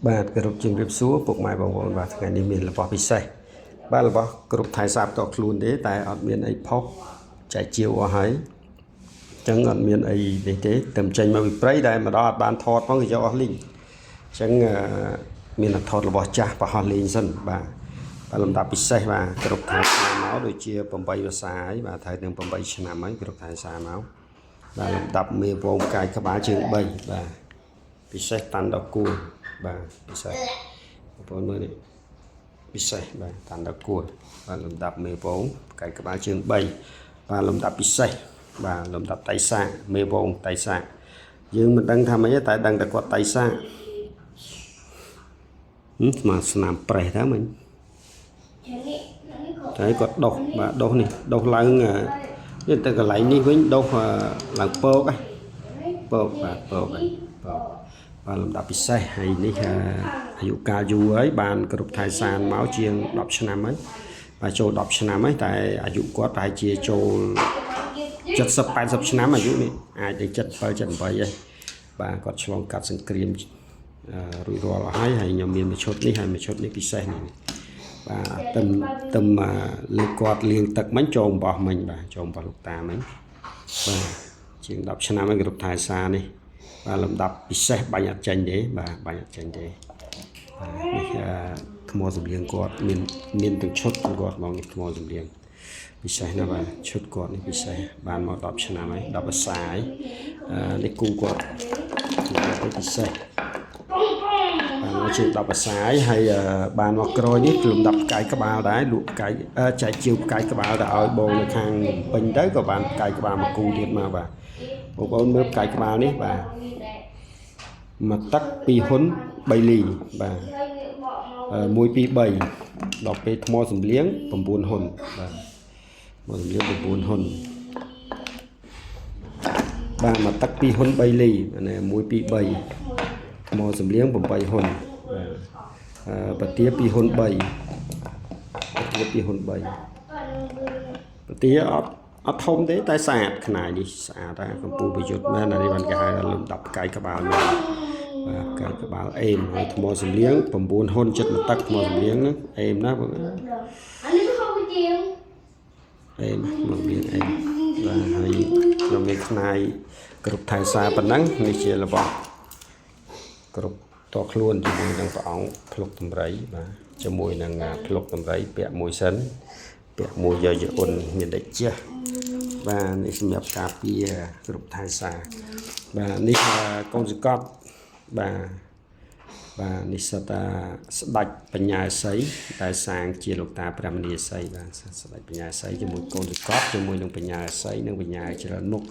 បាទគោរពជំរាបសួរពុកម៉ែបងប្អូនបាទថ្ងៃនេះមានរបស់ពិសេសបាទរបស់គ្រប់ថៃសាបតខ្លួនទេតែអត់មានអីផុសចែកជាវអស់ហើយអញ្ចឹងអត់មានអីនេះទេតែចេញមកពីព្រៃដែលមកដល់អត់បានថតផងគេយកអស់លីងអញ្ចឹងមានតែថតរបស់ចាស់ប្រហោះលេងសិនបាទលំដាប់ពិសេសបាទគ្រប់ថៃសាមកដូចជា8ភាសាហើយបាទត្រូវនឹង8ឆ្នាំហើយគ្រប់ថៃសាមកបាទលំដាប់មេវងកាយក្បាលជើង3បាទពិសេសតាន់ដល់គួរបាទពិសេសបងប្អូនមើលនេះពិសេសបាទតាន់ដល់គួរបាទលំដាប់មេវងកាយក្បាលជើង3បាទលំដាប់ពិសេសបាទលំដាប់តៃសាមេវងតៃសាយើងមិនដឹងថាម៉េចតែដឹងតែគាត់តៃសាស្មាស្នាមប្រេះដែរមិញតែគាត់ដុសបាទដុសនេះដុសឡើងនេះទៅកន្លែងនេះវិញដុសឡើងពកពកបាទពកហើយពកបាទលំដាប់ពិសេសហើយនេះអាយុកាលយូរហើយបានគ្រប់ថៃសានមកជាង10ឆ្នាំហើយបាទចូល10ឆ្នាំហើយតែអាយុគាត់ប្រហែលជាចូល70 80ឆ្នាំអាយុនេះអាចទៅ77 78ហើយបាទគាត់ឆ្លងកាត់សង្គ្រាមរួចរាល់ហើយខ្ញុំមានមួយឈុតនេះហើយមួយឈុតនេះពិសេសនេះបាទទឹមលើគាត់លាងទឹកមិញចូលអំបោះមិញបាទចូលអំបោះលោកតាមិញបាទជាង10ឆ្នាំហើយគ្រប់ថៃសានេះបាទលំដាប់ពិសេសបាញ់អត់ចាញ់ទេបាទបាញ់អត់ចាញ់ទេបាទនេះថ្មសម្លៀងគាត់មានទាំងឈុតគាត់មកនេះថ្មសម្លៀងពិសេសណាស់បាទឈុតគាត់នេះពិសេសបានមក10ឆ្នាំហើយ10ភាសាហើយនេះគូគាត់ពិសេសបានមកជាង10ភាសាហើយបានមកក្រោយនេះលំដាប់ផ្កាយក្បាលដែរលក់ផ្កាយចែកជាវផ្កាយក្បាលទៅឲ្យបងនៅខាងពេញទៅក៏បានផ្កាយក្បាលមកគូទៀតមកបាទបងប្អូនមើលផ្កាយក្បាលនេះបាទមកទឹក2ហ៊ុន3លីបាទ1 2 3ដល់ពេលថ្មសម្លៀង9ហ៊ុនបាទថ្មសម្លៀង9ហ៊ុនបាទមកទឹក2ហ៊ុន3លីណា1 2 3ថ្មសម្លៀង8ហ៊ុនបាទបទា2ហ៊ុន3បទា2ហ៊ុន3បទាអត់ធំទេតែស្អាតខ្នាយនេះស្អាតដែរកម្ពុជាប្រយុទ្ធមែននេះបានគេហៅថាលំដាប់ផ្កាយក្បាលមែនបាទផ្កាយក្បាលអេមហើយថ្មសម្លៀង9ហ៊ុនចិត្តមកទឹកថ្មសម្លៀងហ្នឹងអេមណាបងអានេះហៅជាងអេមមកលៀងអេមបាទហើយខ្ញុំមានខ្នាយគ្រប់ថៃសាប៉ុណ្ណឹងនេះជារបស់គ្រប់តខ្លួនជាមួយនឹងព្រះអង្គភ្លុកតម្រៃបាទជាមួយនឹងភ្លុកតម្រៃពាក់មួយសិនពាក់មួយយកយអ៊ុនមានតែជះបាទនេះសម្រាប់ការពារគ្រប់ថៃសាបាទនេះកូនសកត់បាទនេះសតាស្ដេចបញ្ញាសីដែលសាងជាលោកតាព្រះមនីសីបាទស្ដេចបញ្ញាសីជាមួយកូនសកត់ជាមួយនឹងបញ្ញាសីនិងបញ្ញាច្រើនមុខ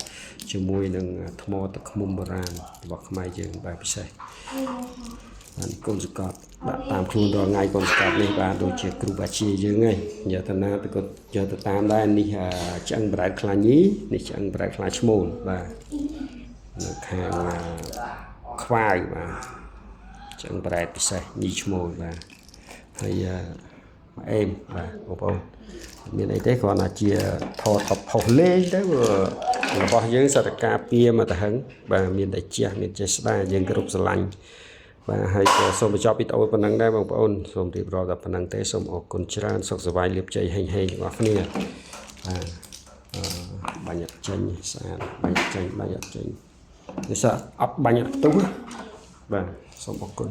ជាមួយនឹងថ្មទឹកឃ្មុំបុរាណរបស់ខ្មែរយើងបាទពិសេសបាទកូនសកត់ដាក់តាមខ្លួនរាល់ថ្ងៃកូនសកត់នេះបាទដូចជាគ្រូបាជាយើងហ្នឹងយកទៅណាទៅគាត់យកទៅតាមដែរនេះឆ្អឹងប្រែតខ្លាញីនេះឆ្អឹងប្រែតខ្លាឈ្មោលបាទនៅខាងខ្វាយបាទឆ្អឹងប្រែតពិសេសញីឈ្មោលបាទហើយអេមបាទបងប្អូនមានអីទេគ្រាន់តែជាថតផុសលេងទៅរបស់យើងសតការពារមកទៅហឹងបាទមានតែជះមានចេះស្ដាយើងគ្រប់ស្រឡាញ់បាទហើយក៏សូមបញ្ចប់វីដេអូប៉ុណ្ណឹងដែរបងប្អូនសូមរៀបរាប់តែប៉ុណ្ណឹងទេសូមអរគុណច្រើនសុខសប្បាយលាភជ័យហេងទាំងអស់គ្នាបាទបាញ់អត់ចេញស្អាតបាញ់ចេញនេះសាអត់បាញ់អត់ផ្ទុះបាទសូមអរគុណ